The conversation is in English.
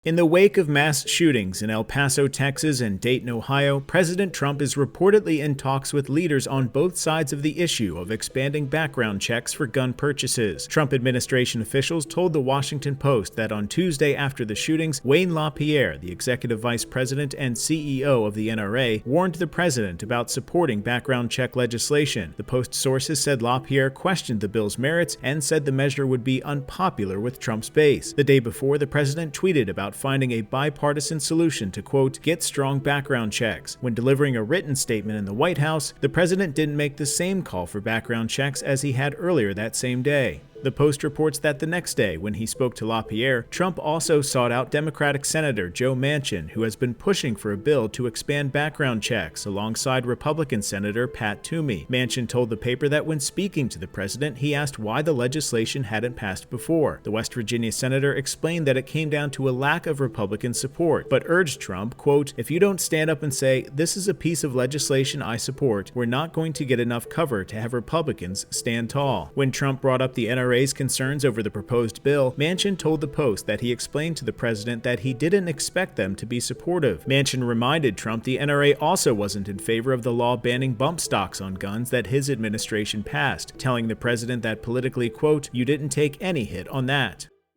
In the wake of mass shootings in El Paso, Texas and Dayton, Ohio, President Trump is reportedly in talks with leaders on both sides of the issue of expanding background checks for gun purchases. Trump administration officials told the Washington Post that on Tuesday after the shootings, Wayne LaPierre, the executive vice president and CEO of the NRA, warned the president about supporting background check legislation. The Post sources said LaPierre questioned the bill's merits and said the measure would be unpopular with Trump's base. The day before, the president tweeted about finding a bipartisan solution to, quote, get strong background checks. When delivering a written statement in the White House, the president didn't make the same call for background checks as he had earlier that same day. The Post reports that the next day, when he spoke to LaPierre, Trump also sought out Democratic Senator Joe Manchin, who has been pushing for a bill to expand background checks, alongside Republican Senator Pat Toomey. Manchin told the paper that when speaking to the president, he asked why the legislation hadn't passed before. The West Virginia senator explained that it came down to a lack of Republican support, but urged Trump, quote, if you don't stand up and say, this is a piece of legislation I support, we're not going to get enough cover to have Republicans stand tall. When Trump brought up the NRA's concerns over the proposed bill, Manchin told the Post that he explained to the president that he didn't expect them to be supportive. Manchin reminded Trump the NRA also wasn't in favor of the law banning bump stocks on guns that his administration passed, telling the president that politically, quote, you didn't take any hit on that.